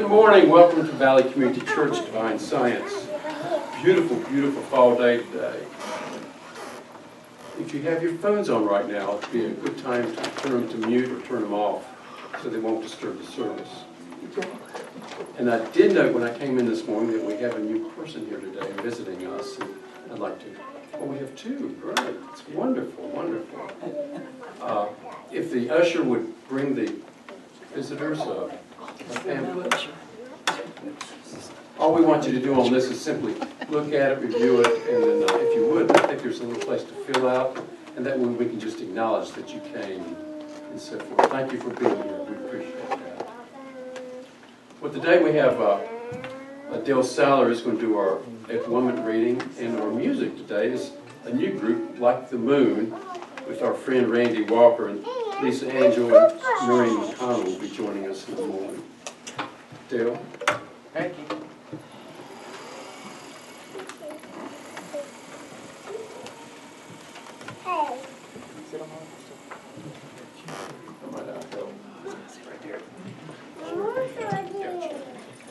morning. Welcome to Valley Community Church Divine Science. Beautiful, beautiful fall day today. If you have your phones on right now, it'd be a good time to turn them to mute or turn them off so they won't disturb the service. And I did note when I came in this morning that we have a new person here today visiting us, and I'd like to, oh, we have two, great, it's wonderful, wonderful. If the usher would bring the visitors a pamphlet. All we want you to do on this is simply look at it, review it, and then if you would, I think there's a little place to fill out, and that way we can just acknowledge that you came and so forth. Thank you for being here. We appreciate that. Well, today we have Dale Saller is going to do our woman reading, and our music today is a new group, Like the Moon, with our friend Randy Walker, and Lisa Angel and Noreen McConnell will be joining us in the morning. Dale? Thank you.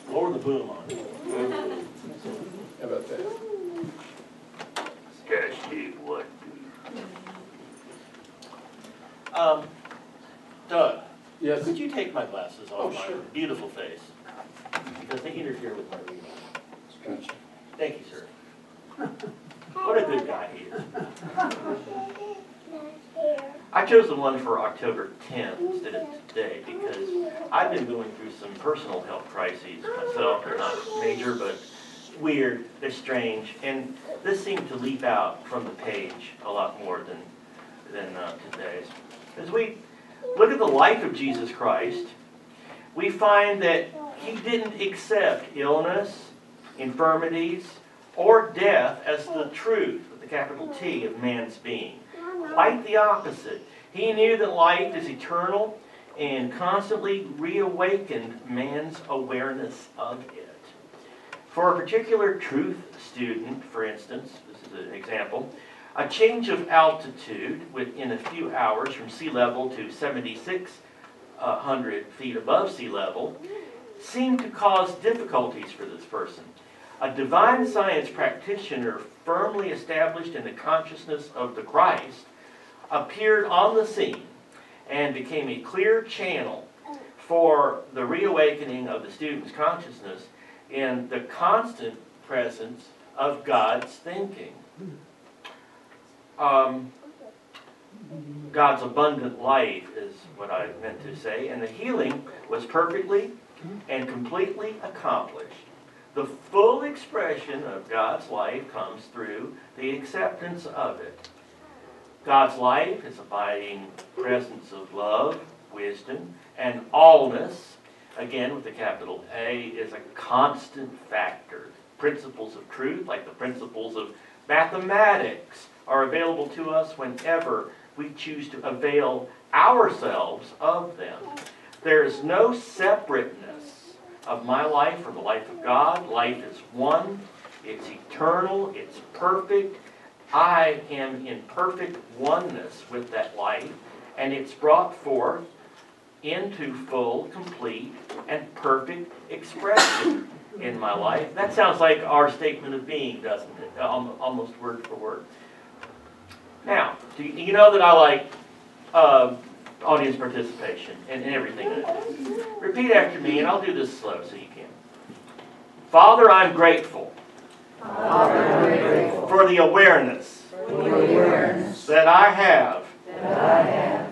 Lower the boom on. How about that? What? Doug. Yes. Could you take my glasses off my sure. beautiful face? Because they interfere with my reading. Gotcha. Thank you, sir. What a good guy he is. I chose the one for October 10th instead of today because I've been going through some personal health crises myself. They're not major, but weird. They're strange. And this seemed to leap out from the page a lot more than today's. As we look at the life of Jesus Christ, we find that he didn't accept illness, infirmities, or death as the truth, with the capital T, of man's being. Quite the opposite. He knew that life is eternal and constantly reawakened man's awareness of it. For a particular truth student, for instance, this is an example, a change of altitude within a few hours from sea level to 7,600 feet above sea level seemed to cause difficulties for this person. A divine science practitioner firmly established in the consciousness of the Christ appeared on the scene and became a clear channel for the reawakening of the student's consciousness in the constant presence of God's thinking. God's abundant life is what I meant to say, and the healing was perfectly and completely accomplished. The full expression of God's life comes through the acceptance of it. God's life is abiding presence of love, wisdom, and allness, again with the capital A, is a constant factor. Principles of truth, like the principles of mathematics, are available to us whenever we choose to avail ourselves of them. There is no separateness of my life from the life of God. Life is one. It's eternal. It's perfect. I am in perfect oneness with that life, and it's brought forth into full, complete, and perfect expression in my life. That sounds like our statement of being, doesn't it? Almost word for word. Now, do you know that I like audience participation in everything that I do? Repeat after me, and I'll do this slow so you can. Father, I'm grateful, for the awareness, that I have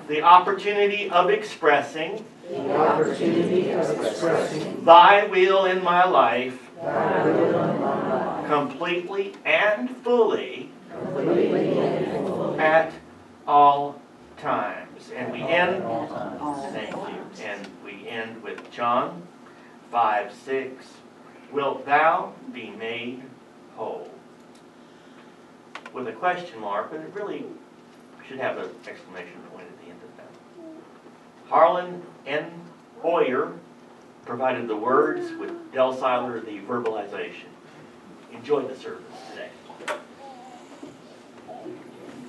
the opportunity of expressing thy will in my life completely and fully at all times. And we end, thank you, and we end with John 5:6. Wilt thou be made whole? With a question mark, but it really should have an exclamation point at the end of that. Harlan N. Hoyer provided the words, with Del Seiler the verbalization. Enjoy the service today.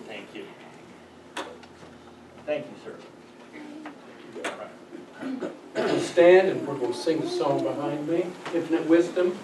Thank you. Thank you, sir. stand and we're going to sing the song behind me, Infinite Wisdom.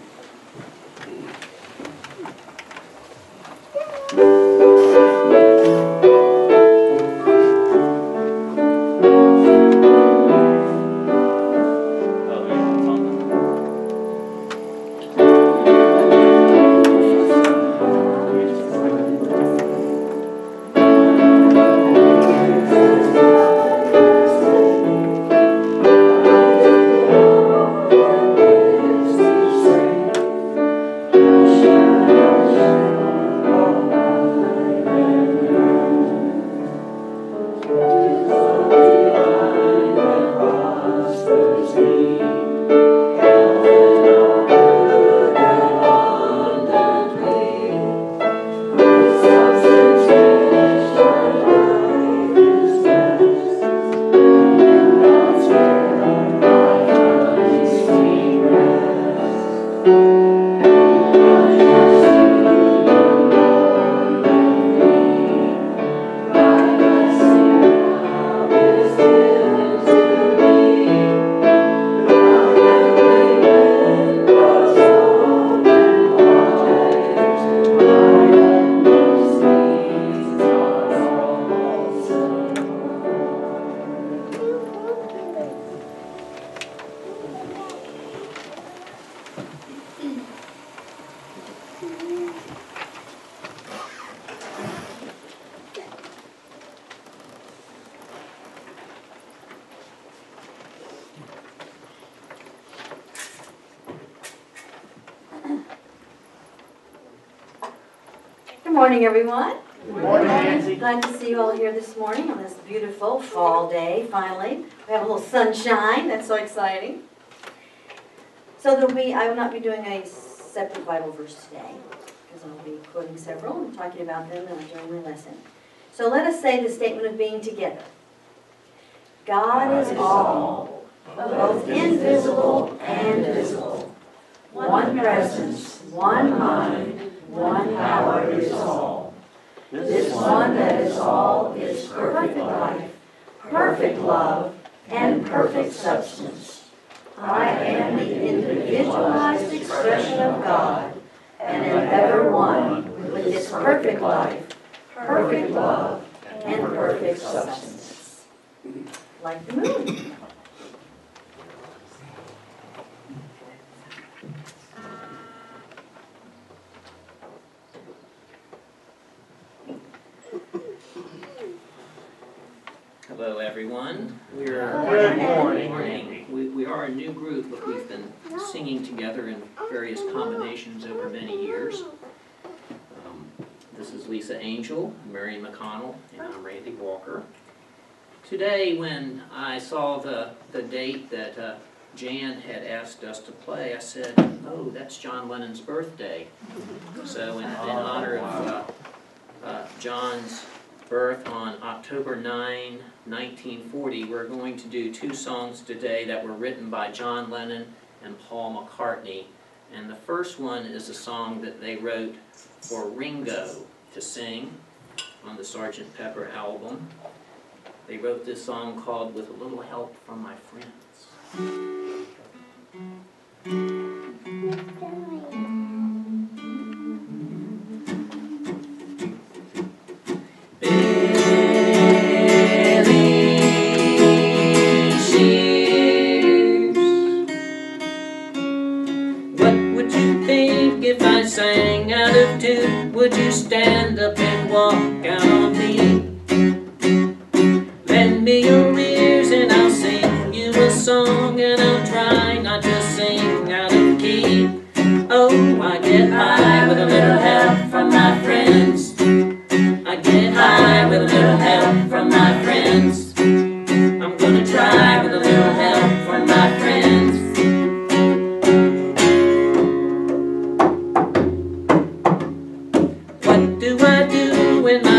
Good morning, everyone. Good morning, Nancy. Glad to see you all here this morning on this beautiful fall day, finally. We have a little sunshine, that's so exciting. So I will not be doing a separate Bible verse today, because I'll be quoting several and talking about them during my lesson. So let us say the statement of being together. God is all, both invisible and visible. One presence, one mind, one power is all. This one that is all is perfect life, perfect love, and perfect substance. I am the individualized expression of God, and am ever one with this perfect life, perfect love, and perfect substance. Like the moon. Hello, everyone. Good morning. We are a new group, but we've been singing together in various combinations over many years. This is Lisa Angel, Marion McConnell, and I'm Randy Walker. Today, when I saw the date that Jan had asked us to play, I said, oh, that's John Lennon's birthday. So in honor of John's birth on October 9, 1940, we're going to do two songs today that were written by John Lennon and Paul McCartney. And the first one is a song that they wrote for Ringo to sing on the Sgt. Pepper album. They wrote this song called With a Little Help from My Friends. If I sang out of tune, would you stand up and walk out on me? Lend me your ears and I'll sing you a song, and I'll try not to sing out of key. Oh, I get high with a little help from my friends. I get high with a little help from my friends. I'm gonna try with a little help from my friends. What do I do when my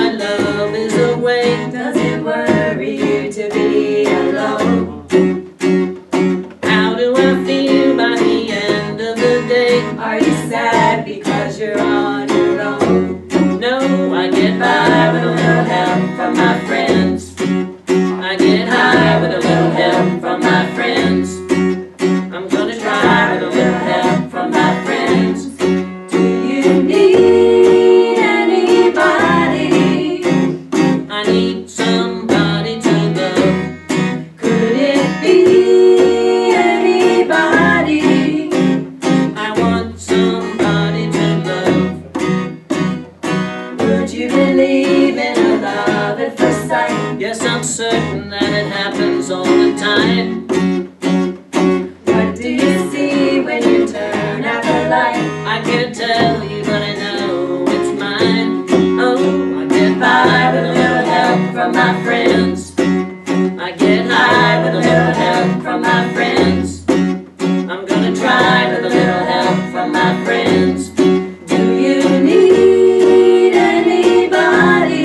certain that it happens all the time. What do you see when you turn out the light? I can't tell you, but I know it's mine. Oh, I get by with a little help from my friends. I get high with a little help from my friends. I'm gonna try with a little help from my friends. Do you need anybody?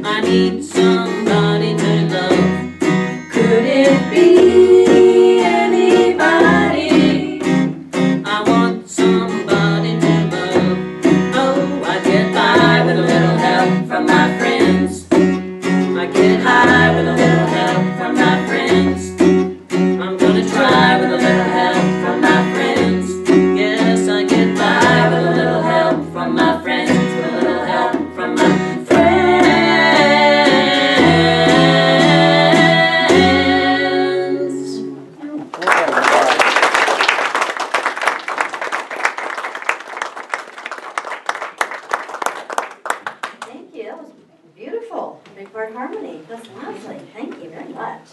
I need somebody to love. Could it be anybody? I want somebody to love. Oh, I get by with a little help from my friends. I get high with a little help from my friends. I'm gonna try with a little help from my friends. Yes, I get by with a little help from my friends. With a little help from my friends. Thank you, that was beautiful. Big part harmony, that's lovely. Thank you very much.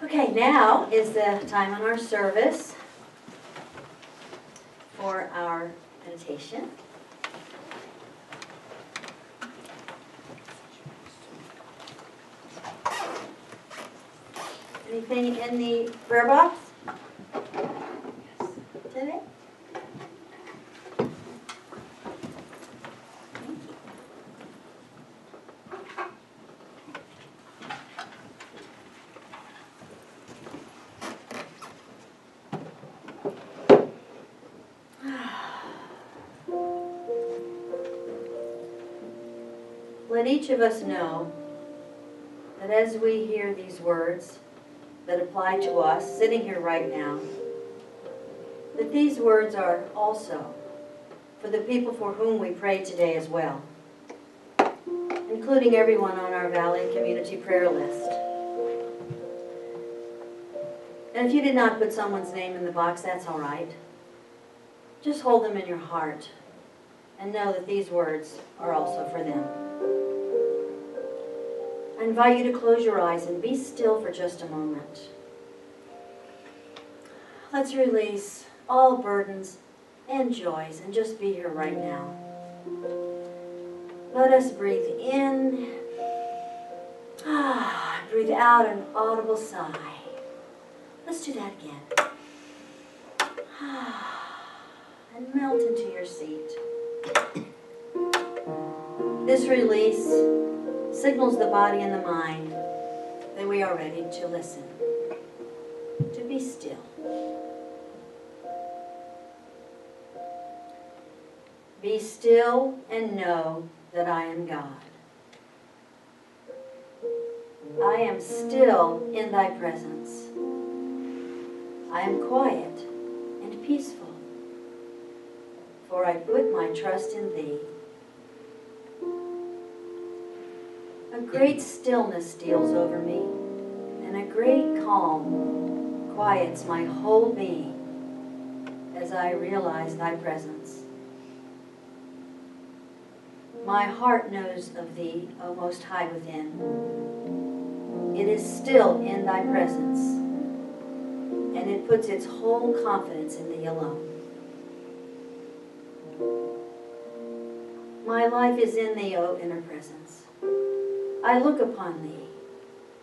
Okay, now is the time on our service for our meditation. Anything in the prayer box today? Let each of us know that as we hear these words that apply to us sitting here right now, that these words are also for the people for whom we pray today as well, including everyone on our Valley Community Prayer List. And if you did not put someone's name in the box, that's all right. Just hold them in your heart and know that these words are also for them. I invite you to close your eyes and be still for just a moment. Let's release all burdens and joys and just be here right now. Let us breathe in, breathe out an audible sigh. Let's do that again. And melt into your seat. This release signals the body and the mind that we are ready to listen, to be still. Be still and know that I am God. I am still in thy presence. I am quiet and peaceful, for I put my trust in thee. A great stillness steals over me, and a great calm quiets my whole being as I realize thy presence. My heart knows of thee, O Most High within. It is still in thy presence, and it puts its whole confidence in thee alone. My life is in thee, O inner presence. I look upon thee,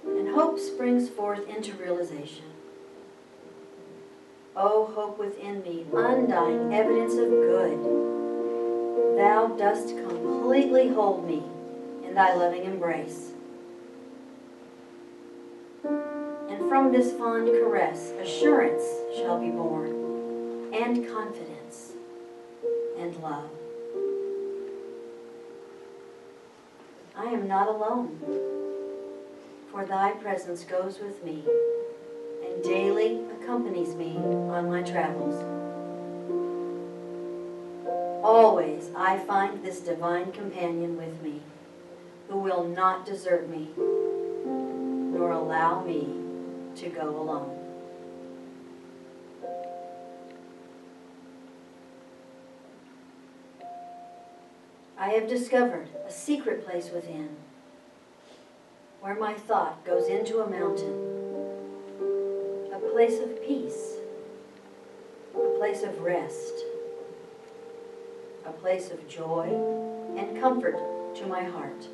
and hope springs forth into realization. O hope within me, undying evidence of good, thou dost completely hold me in thy loving embrace. And from this fond caress, assurance shall be born, and confidence, and love. I am not alone, for thy presence goes with me and daily accompanies me on my travels. Always I find this divine companion with me, who will not desert me, nor allow me to go alone. I have discovered a secret place within where my thought goes into a mountain, a place of peace, a place of rest, a place of joy and comfort to my heart.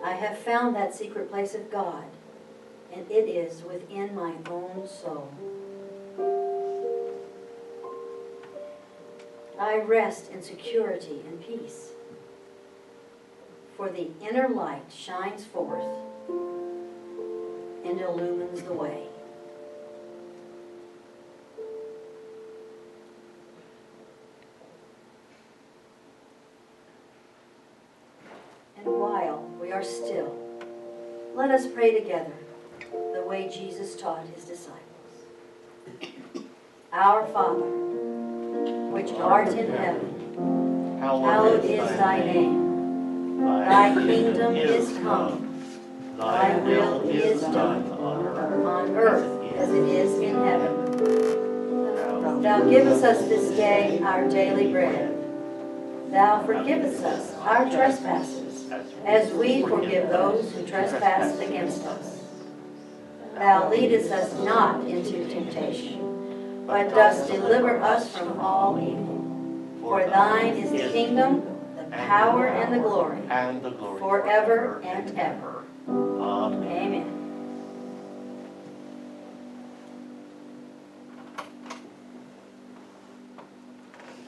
I have found that secret place of God, and it is within my own soul. I rest in security and peace, for the inner light shines forth and illumines the way. And while we are still, let us pray together the way Jesus taught his disciples. Our Father, which art in heaven, hallowed is thy name. Thy kingdom is come. Thy will is done on earth as it is in heaven. Thou givest us this day our daily bread. Thou forgivest us our trespasses, as we forgive those who trespass against us. Thou leadest us not into temptation, but dost deliver us from all evil. For thine is the kingdom, the power, and the glory, forever and ever. Amen. Amen.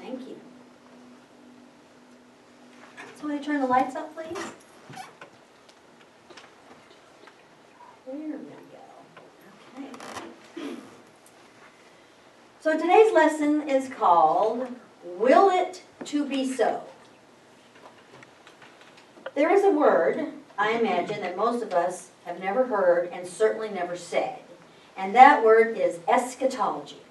Thank you. So will you turn the lights up, please? There we go. Okay. So today's lesson is called, Will It to Be So? There is a word, I imagine, that most of us have never heard and certainly never said. And that word is eschatology.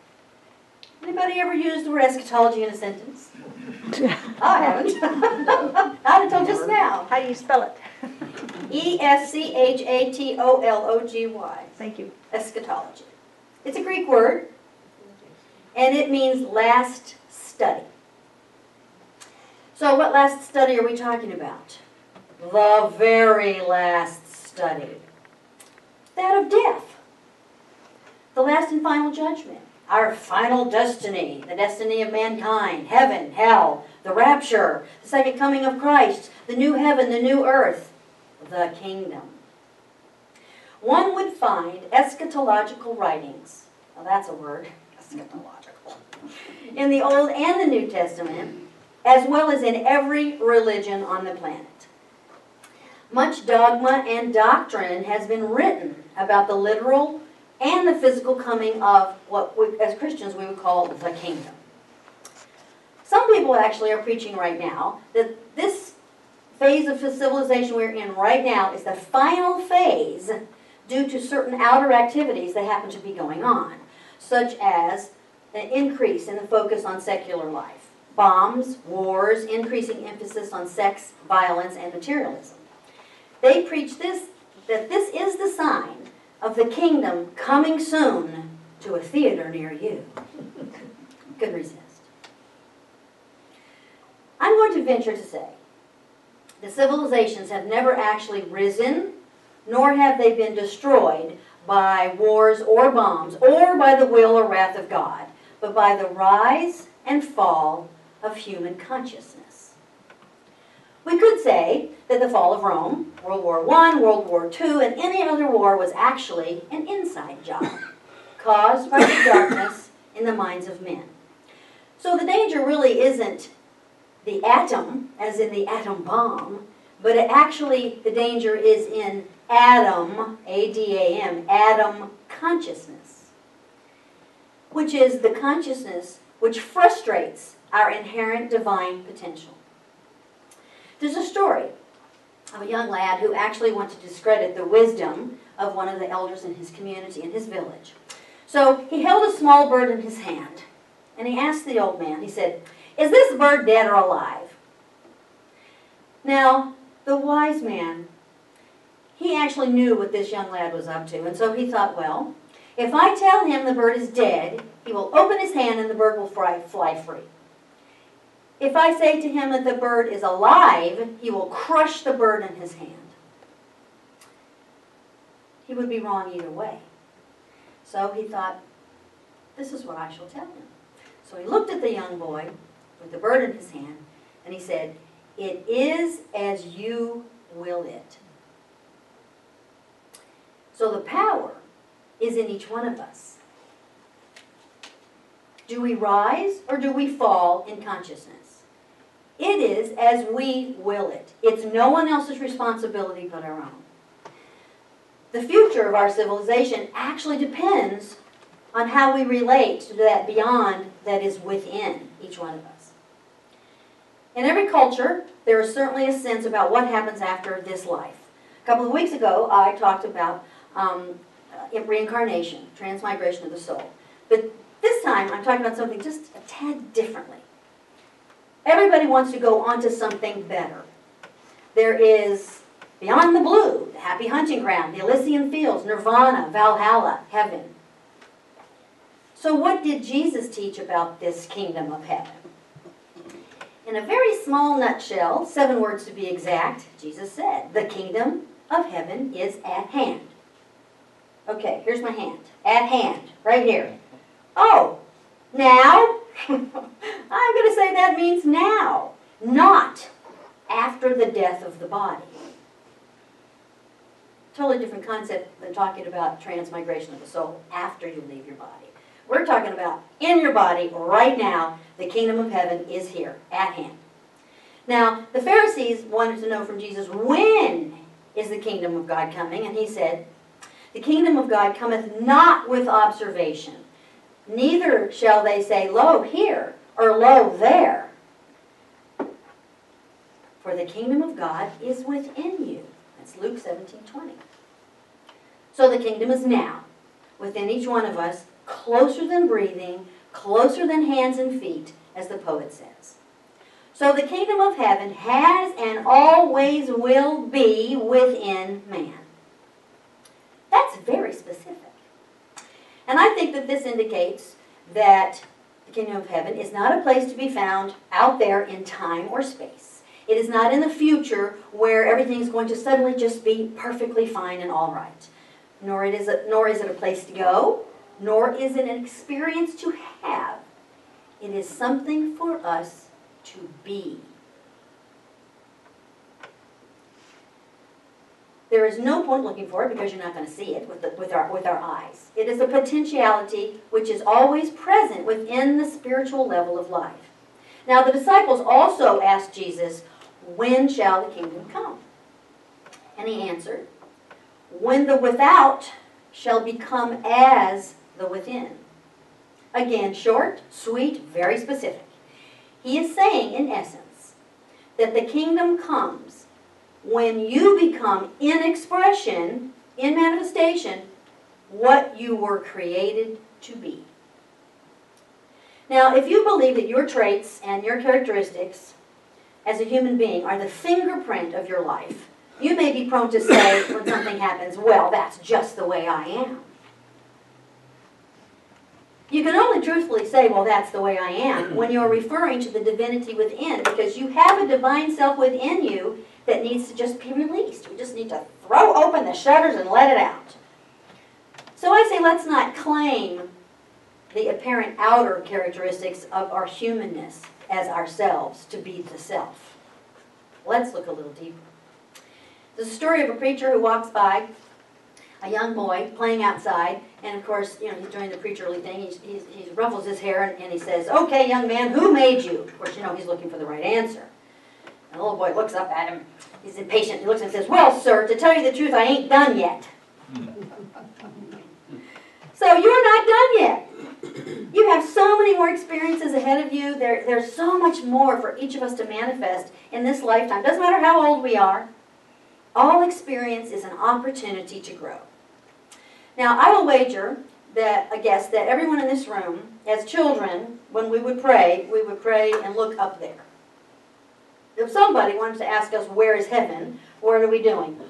Anybody ever used the word eschatology in a sentence? I haven't. Not until just now. How do you spell it? eschatology. Thank you. Eschatology. It's a Greek word, and it means last study. So what last study are we talking about? The very last study. That of death. The last and final judgment. Our final destiny. The destiny of mankind. Heaven, hell, the rapture, the second coming of Christ, the new heaven, the new earth, the kingdom. One would find eschatological writings, well that's a word, eschatological, in the Old and the New Testament, as well as in every religion on the planet. Much dogma and doctrine has been written about the literal and the physical coming of what we, as Christians we would call the kingdom. Some people actually are preaching right now that this phase of civilization we're in right now is the final phase due to certain outer activities that happen to be going on, such as an increase in the focus on secular life, bombs, wars, increasing emphasis on sex, violence, and materialism. They preach this, that this is the sign of the kingdom coming soon to a theater near you. Couldn't resist. I'm going to venture to say the civilizations have never actually risen, nor have they been destroyed by wars or bombs, or by the will or wrath of God, but by the rise and fall of human consciousness. We could say that the fall of Rome, World War I, World War II, and any other war was actually an inside job, caused by the darkness in the minds of men. So the danger really isn't the atom, as in the atom bomb, but the danger is in Adam, A-D-A-M, Adam consciousness, which is the consciousness which frustrates our inherent divine potential. There's a story of a young lad who actually wanted to discredit the wisdom of one of the elders in his community, in his village. So he held a small bird in his hand, and he asked the old man, he said, "Is this bird dead or alive?" Now, the wise man, he actually knew what this young lad was up to, and so he thought, well, if I tell him the bird is dead, he will open his hand and the bird will fly free. If I say to him that the bird is alive, he will crush the bird in his hand. He would be wrong either way. So he thought, this is what I shall tell him. So he looked at the young boy with the bird in his hand, and he said, "It is as you will it." So the power is in each one of us. Do we rise or do we fall in consciousness? It is as we will it. It's no one else's responsibility but our own. The future of our civilization actually depends on how we relate to that beyond that is within each one of us. In every culture, there is certainly a sense about what happens after this life. A couple of weeks ago, I talked about reincarnation, transmigration of the soul. But this time, I'm talking about something just a tad differently. Everybody wants to go on to something better. There is beyond the blue, the happy hunting ground, the Elysian fields, nirvana, Valhalla, heaven. So what did Jesus teach about this kingdom of heaven? In a very small nutshell, 7 words to be exact, Jesus said, the kingdom of heaven is at hand. Okay, here's my hand. At hand, right here. Oh, now? I'm going to say that means now, not after the death of the body. Totally different concept than talking about transmigration of the soul after you leave your body. We're talking about in your body right now, the kingdom of heaven is here, at hand. Now, the Pharisees wanted to know from Jesus, when is the kingdom of God coming? And he said, the kingdom of God cometh not with observation. Neither shall they say, lo, here, or lo, there. For the kingdom of God is within you. That's Luke 17:20. So the kingdom is now, within each one of us, closer than breathing, closer than hands and feet, as the poet says. So the kingdom of heaven has and always will be within man. That's very specific. And I think that this indicates that the kingdom of heaven is not a place to be found out there in time or space. It is not in the future where everything is going to suddenly just be perfectly fine and all right. Nor is it a place to go, nor is it an experience to have. It is something for us to be. There is no point looking for it because you're not going to see it with our eyes. It is a potentiality which is always present within the spiritual level of life. Now the disciples also asked Jesus, when shall the kingdom come? And he answered, when the without shall become as the within. Again, short, sweet, very specific. He is saying, in essence, that the kingdom comes when you become in expression, in manifestation, what you were created to be. Now, if you believe that your traits and your characteristics as a human being are the fingerprint of your life, you may be prone to say when something happens, well, that's just the way I am. You can only truthfully say, well, that's the way I am, when you're referring to the divinity within, because you have a divine self within you that needs to just be released. We just need to throw open the shutters and let it out. So I say let's not claim the apparent outer characteristics of our humanness as ourselves to be the self. Let's look a little deeper. There's a story of a preacher who walks by a young boy playing outside, and of course, you know, he's doing the preacherly thing. He ruffles his hair and he says, "Okay, young man, who made you?" Of course, you know, he's looking for the right answer. And the little boy looks up at him. He's impatient. He looks and says, "Well, sir, to tell you the truth, I ain't done yet." So you're not done yet. You have so many more experiences ahead of you. There's so much more for each of us to manifest in this lifetime. Doesn't matter how old we are. All experience is an opportunity to grow. Now, I will wager that, I guess, that everyone in this room, as children, when we would pray and look up there. If somebody wanted to ask us, where is heaven, what are we doing?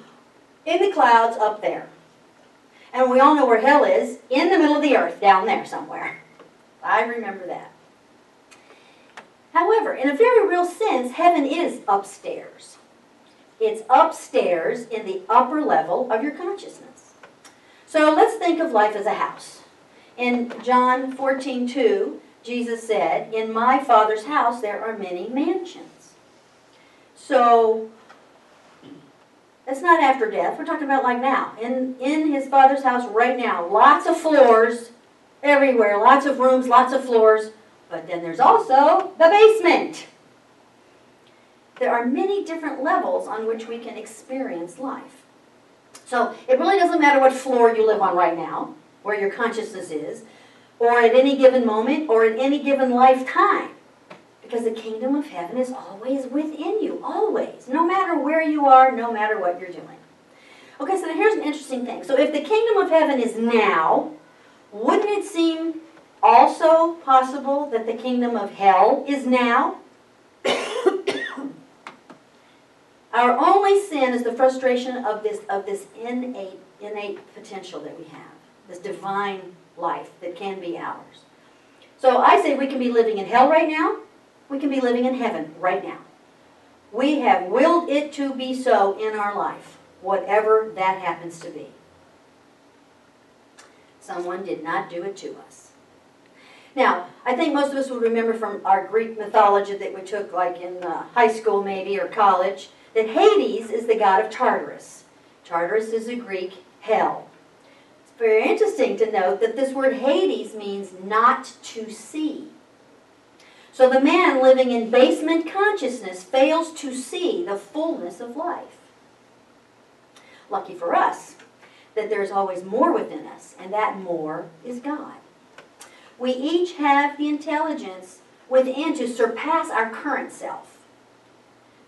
In the clouds up there. And we all know where hell is, in the middle of the earth, down there somewhere. I remember that. However, in a very real sense, heaven is upstairs. It's upstairs in the upper level of your consciousness. So let's think of life as a house. In John 14:2, Jesus said, "In my Father's house there are many mansions." So that's not after death. We're talking about like now. In his Father's house right now, lots of floors everywhere, lots of rooms, lots of floors. But then there's also the basement. There are many different levels on which we can experience life. So it really doesn't matter what floor you live on right now, where your consciousness is, or at any given moment, or in any given lifetime. Because the kingdom of heaven is always within you, always. No matter where you are, no matter what you're doing. Okay, so now here's an interesting thing. So if the kingdom of heaven is now, wouldn't it seem also possible that the kingdom of hell is now? Our only sin is the frustration of this innate potential that we have, this divine life that can be ours. So I say we can be living in hell right now. We can be living in heaven right now. We have willed it to be so in our life, whatever that happens to be. Someone did not do it to us. Now, I think most of us would remember from our Greek mythology that we took like in high school maybe or college, that Hades is the god of Tartarus. Tartarus is a Greek hell. It's very interesting to note that this word Hades means not to see. So the man living in basement consciousness fails to see the fullness of life. Lucky for us that there's always more within us, and that more is God. We each have the intelligence within to surpass our current self.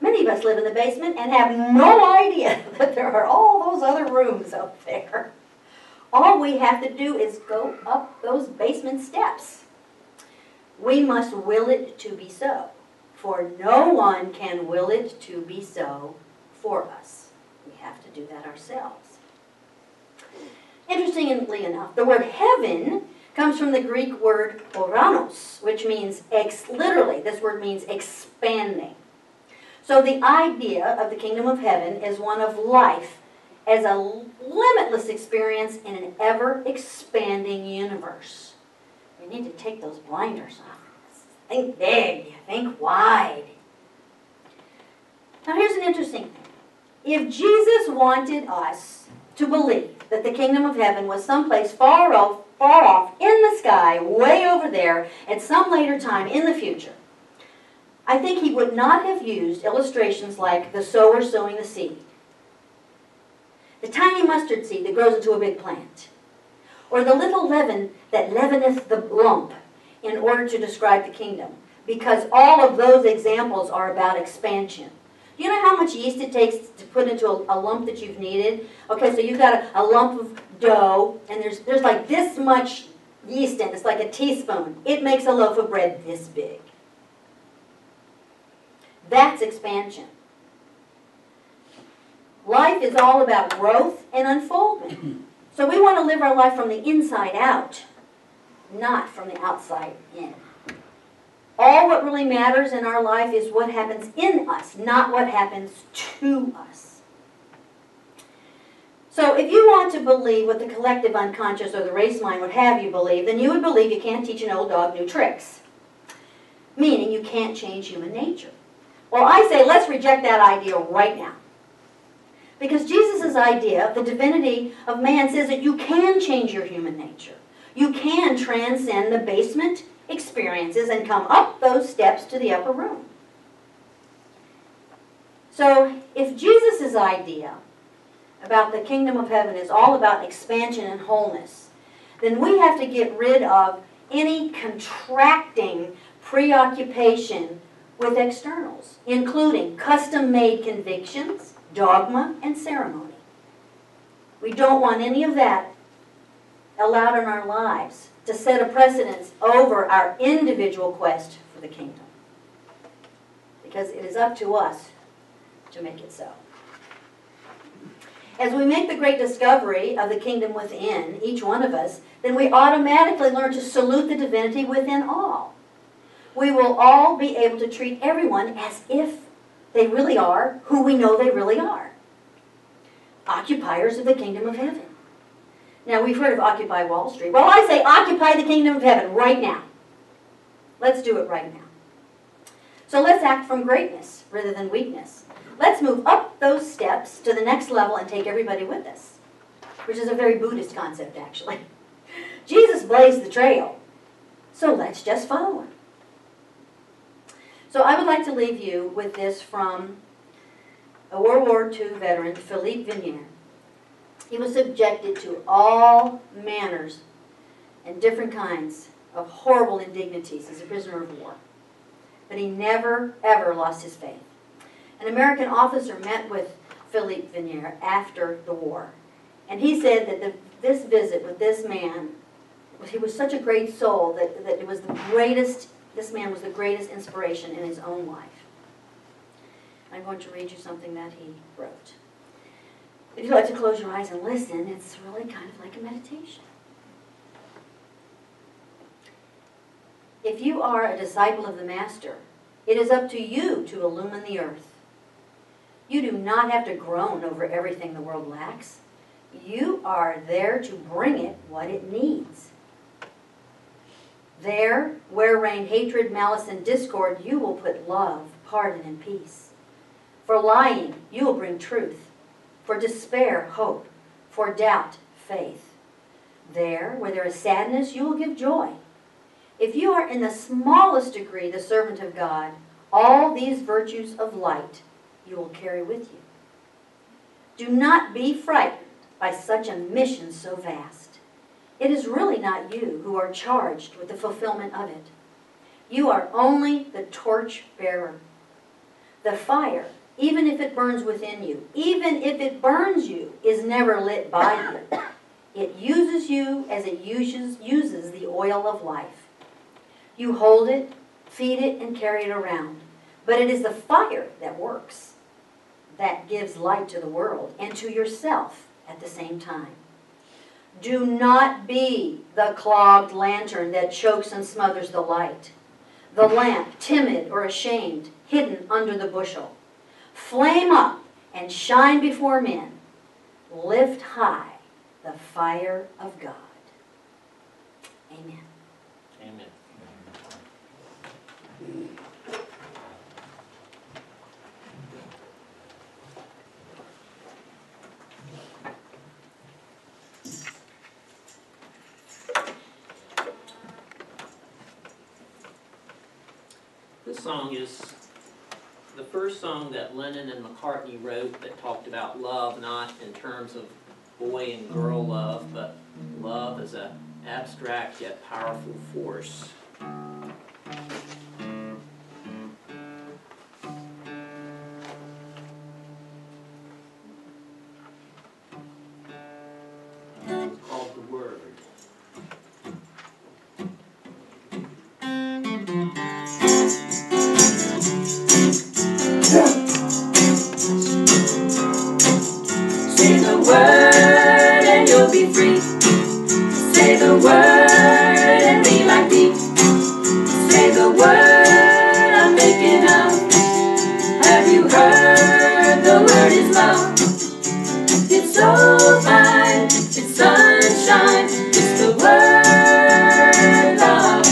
Many of us live in the basement and have no idea that there are all those other rooms up there. All we have to do is go up those basement steps. We must will it to be so, for no one can will it to be so for us. We have to do that ourselves. Interestingly enough, the word heaven comes from the Greek word Roanoke, which means, literally, this word means expanding. So the idea of the kingdom of heaven is one of life as a limitless experience in an ever-expanding universe. We need to take those blinders off. Think big, think wide. Now here's an interesting thing. If Jesus wanted us to believe that the kingdom of heaven was someplace far off in the sky, way over there, at some later time in the future, I think he would not have used illustrations like the sower sowing the seed, the tiny mustard seed that grows into a big plant, or the little leaven that leaveneth the lump in order to describe the kingdom, because all of those examples are about expansion. Do you know how much yeast it takes to put into a lump that you've kneaded? Okay, so you've got a lump of dough, and there's like this much yeast in it. It's like a teaspoon. It makes a loaf of bread this big. That's expansion. Life is all about growth and unfoldment. So we want to live our life from the inside out, not from the outside in. All what really matters in our life is what happens in us, not what happens to us. So if you want to believe what the collective unconscious or the race mind would have you believe, then you would believe you can't teach an old dog new tricks. Meaning you can't change human nature. Well, I say let's reject that idea right now. Because Jesus' idea of the divinity of man says that you can change your human nature. You can transcend the basement experiences and come up those steps to the upper room. So if Jesus' idea about the kingdom of heaven is all about expansion and wholeness, then we have to get rid of any contracting preoccupation with externals, including custom-made convictions, dogma, and ceremony. We don't want any of that allowed in our lives to set a precedence over our individual quest for the kingdom. Because it is up to us to make it so. As we make the great discovery of the kingdom within, each one of us, then we automatically learn to salute the divinity within all. we will all be able to treat everyone as if they really are who we know they really are. Occupiers of the kingdom of heaven. Now, we've heard of Occupy Wall Street. Well, I say occupy the kingdom of heaven right now. Let's do it right now. So let's act from greatness rather than weakness. Let's move up those steps to the next level and take everybody with us, which is a very Buddhist concept, actually. Jesus blazed the trail, so let's just follow him. So I would like to leave you with this from a World War II veteran, Philippe Vignier. He was subjected to all manners and different kinds of horrible indignities as a prisoner of war. But he never, ever lost his faith. An American officer met with Philippe Vignier after the war. And he said that this visit with this man, he was such a great soul that it was the greatest, this man was the greatest inspiration in his own life. I'm going to read you something that he wrote. If you'd like to close your eyes and listen, it's really kind of like a meditation. If you are a disciple of the Master, it is up to you to illumine the earth. You do not have to groan over everything the world lacks. You are there to bring it what it needs. There, where reign hatred, malice, and discord, you will put love, pardon, and peace. For lying, you will bring truth. For despair, hope. For doubt, faith. There, where there is sadness, you will give joy. If you are in the smallest degree the servant of God, all these virtues of light you will carry with you. Do not be frightened by such a mission so vast. It is really not you who are charged with the fulfillment of it. You are only the torch bearer. The fire, even if it burns within you, even if it burns you, is never lit by you. It uses you as it uses the oil of life. You hold it, feed it, and carry it around. But it is the fire that works, that gives light to the world and to yourself at the same time. Do not be the clogged lantern that chokes and smothers the light. The lamp, timid or ashamed, hidden under the bushel. Flame up and shine before men. Lift high the fire of God. Amen. Amen. This song is the first song that Lennon and McCartney wrote that talked about love, not in terms of boy and girl love, but love as an abstract yet powerful force. It's called The Word. Say the word and you'll be free. Say the word and be like me. Say the word I'm thinking of. Have you heard the word is love? It's so fine, it's sunshine. It's the word love.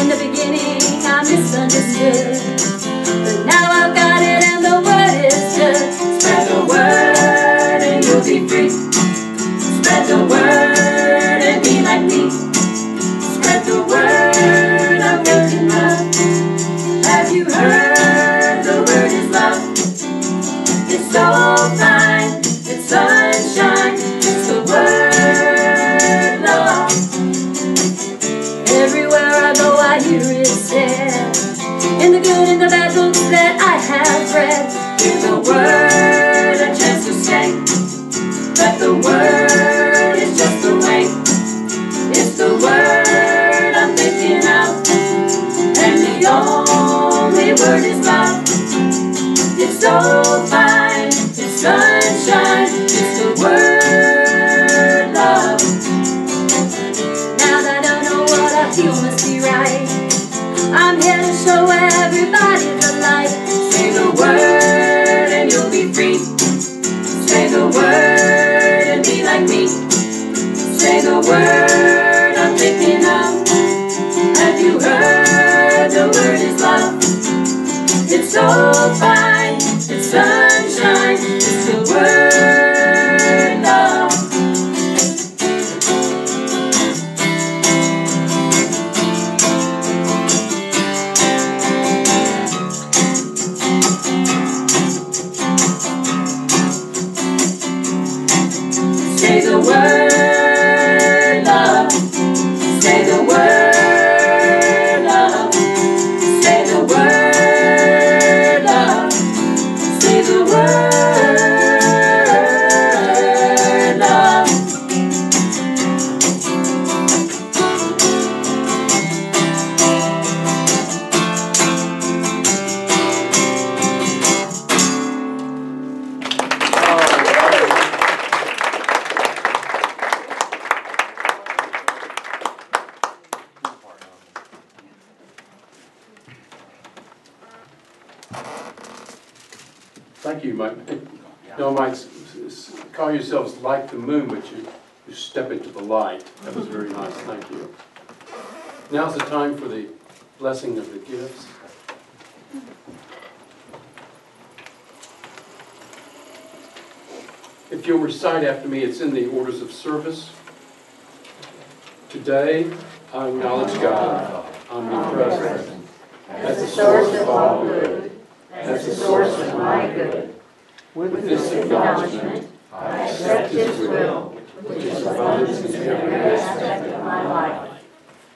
In the beginning I misunderstood, but now I've got it and the word is good. Spread the word and you'll be free. Spread the word and be like me. Spread the word I'm thinking of. Have you heard the word is love? It's so It's so fine, it's sunshine, it's the word love. Say the word love, say the word love, say the word love, say the word love. Thank you, Mike. You might call yourselves like the moon, but you step into the light. That was very nice, thank you. Now's the time for the blessing of the gifts. If you'll recite after me, it's in the orders of service. Today, I acknowledge God, omnipresent, as the source of all good, as the source of my good. With this acknowledgement, I accept His will, which is abundance in every aspect of my life.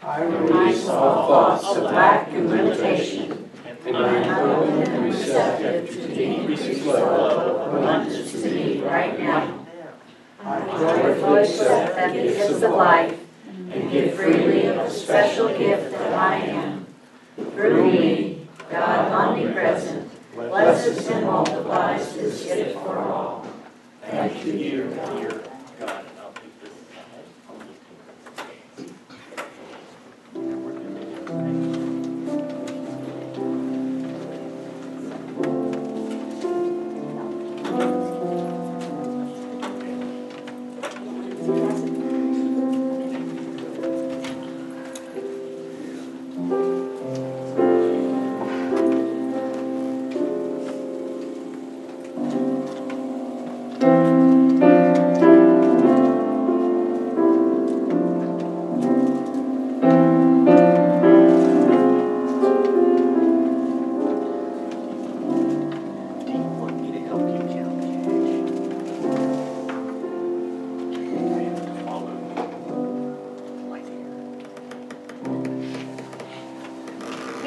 I release all thoughts of lack and limitation, and I am open and receptive to the increasing level of abundance to me right now. I joyfully accept the gifts of life and give freely of the special gift that I am. Through me, God omnipresent, blesses and multiplies this gift for all. Thank you, dear God.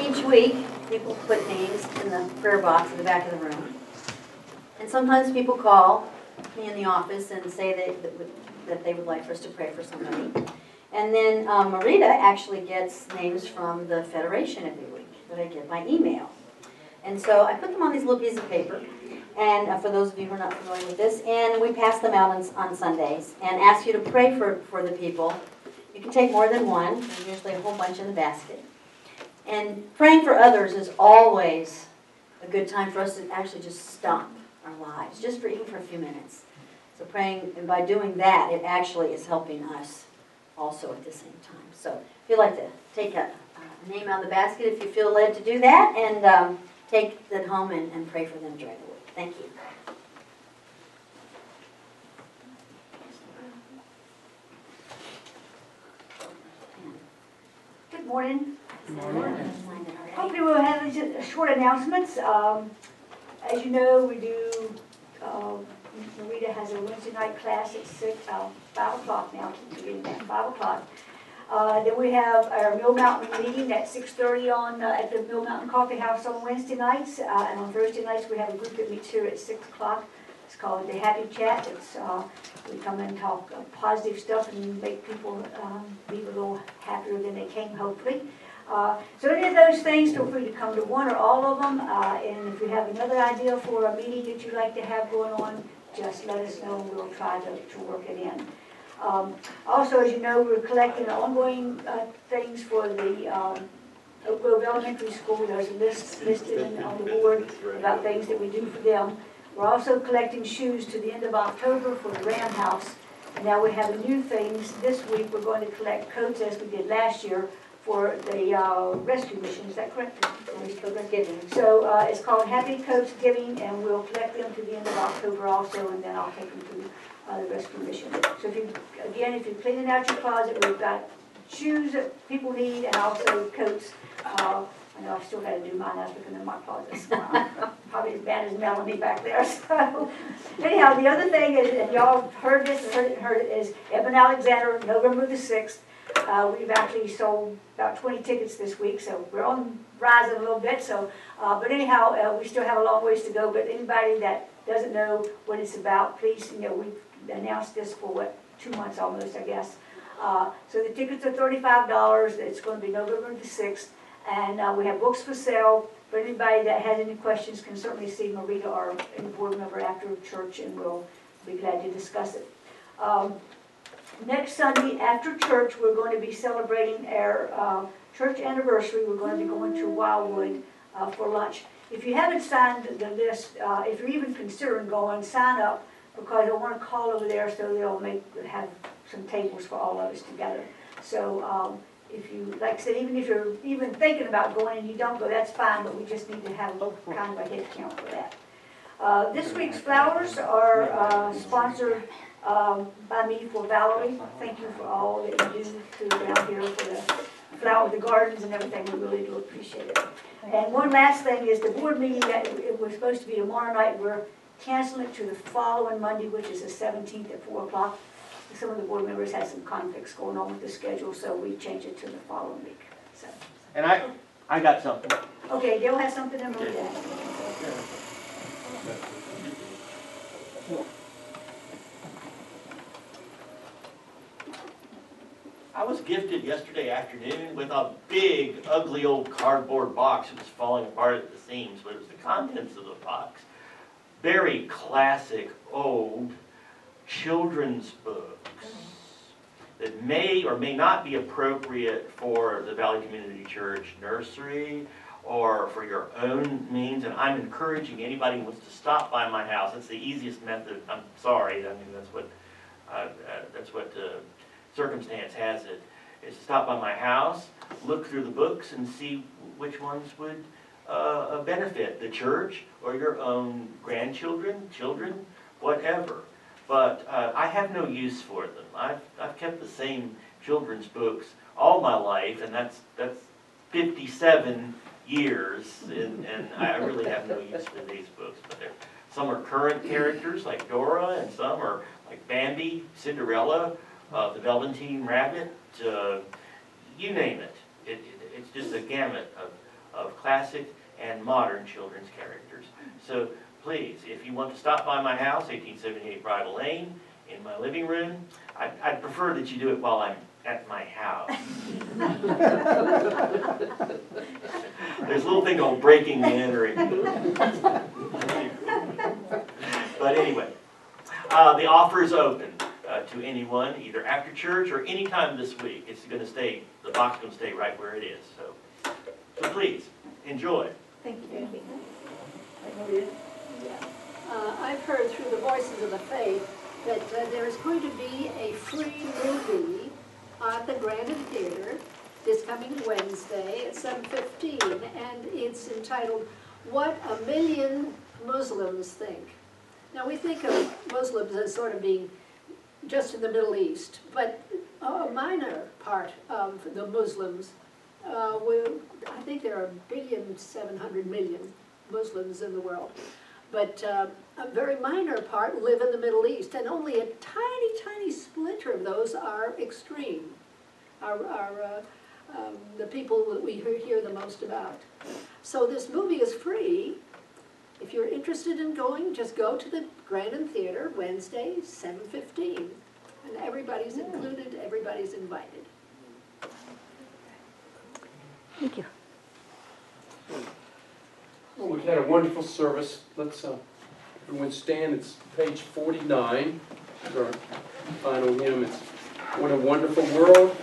Each week, people put names in the prayer box in the back of the room. And sometimes people call me in the office and say that they would like for us to pray for somebody. And then Marita actually gets names from the Federation every week that I get by email. And so I put them on these little pieces of paper, and for those of you who are not familiar with this, and we pass them out on Sundays and ask you to pray for the people. You can take more than one. There's usually a whole bunch in the basket. And praying for others is always a good time for us to actually just stop our lives, just even for a few minutes. So praying, and by doing that, it actually is helping us also at the same time. So if you'd like to take a name out of the basket, if you feel led to do that, and take that home and pray for them during the week. Thank you. Good morning. Hopefully we'll have just short announcements. As you know, we do, Marita has a Wednesday night class at 5 o'clock now, keep getting back, 5 o'clock. Then we have our Mill Mountain meeting at 6:30 at the Mill Mountain Coffee House on Wednesday nights. And on Thursday nights, we have a group that meets here at 6 o'clock. It's called the Happy Chat. We come and talk positive stuff and make people leave a little happier than they came, hopefully. So any of those things, feel free to come to one or all of them. And if you have another idea for a meeting that you'd like to have going on, just let us know and we'll try to work it in. Also, as you know, we're collecting ongoing things for the Oak Grove Elementary School. There's a list listed on the board about things that we do for them. We're also collecting shoes to the end of October for the Ram House. And now we have new things. This week we're going to collect coats as we did last year for the rescue mission, is that correct? So it's called Happy Coats Giving, and we'll collect them to the end of October also, and then I'll take them to the rescue mission. So if you, again, if you're cleaning out your closet, we've got shoes that people need and also coats. I know I've still got to do mine, I was looking in my closet, so probably as bad as Melanie back there. So anyhow, the other thing is, and y'all heard this, heard it, is Eben Alexander, November the 6th. We've actually sold about 20 tickets this week, so we're on rising a little bit. So, but anyhow, we still have a long ways to go. But anybody that doesn't know what it's about, please, we've announced this for what, 2 months almost, I guess. So the tickets are $35. It's going to be November the 6th. And we have books for sale. For anybody that has any questions can certainly see Marita or any board member after church, and we'll be glad to discuss it. Next Sunday after church, we're going to be celebrating our church anniversary. We're going to be going to Wildwood for lunch. If you haven't signed the list, if you're even considering going, sign up, because I want to call over there so they'll have some tables for all of us together. So if you, like I said, even if you're even thinking about going and you don't go, that's fine, but we just need to have kind of a head count for that. This week's flowers are sponsored by me for Valerie. Thank you for all that you do around here for the the gardens and everything. We really do appreciate it. And one last thing is the board meeting that it was supposed to be tomorrow night, we're canceling it to the following Monday, which is the 17th at 4 o'clock. Some of the board members had some conflicts going on with the schedule, so we changed it to the following week. So. And I got something. Okay, Dale has something to move that. I was gifted yesterday afternoon with a big, ugly old cardboard box. It was falling apart at the seams, but it was the contents of the box. Very classic, old children's books that may or may not be appropriate for the Valley Community Church nursery or for your own means. And I'm encouraging anybody who wants to stop by my house. It's the easiest method. I'm sorry. I mean, that's what circumstance has it, is to stop by my house, look through the books, and see which ones would benefit the church or your own grandchildren, children, whatever. But I have no use for them. I've kept the same children's books all my life, and that's 57 years, and I really have no use for these books. But some are current characters like Dora, and some are like Bambi, Cinderella, the Velveteen Rabbit, you name it. It's just a gamut of classic and modern children's characters. So please, if you want to stop by my house, 1878 Bridal Lane, in my living room, I'd prefer that you do it while I'm at my house. There's a little thing called breaking and entering. But anyway, the offer is open to anyone, either after church or any time this week. It's going to stay, the box is going to stay right where it is. So please, enjoy. Thank you. I've heard through the Voices of the Faith that there is going to be a free movie at the Grandin Theater this coming Wednesday at 7:15, and it's entitled "What a Million Muslims Think." Now we think of Muslims as sort of being just in the Middle East, but a minor part of the Muslims, I think there are 1,700,000,000 Muslims in the world. But a very minor part live in the Middle East, and only a tiny, tiny splinter of those are extreme, are the people that we hear the most about. So this movie is free. If you're interested in going, just go to the Grandin Theater Wednesday, 7:15. And everybody's included, everybody's invited. Thank you. Well, we've had a wonderful service. Let's everyone stand. It's page 49. It's our final hymn. It's "What a Wonderful World."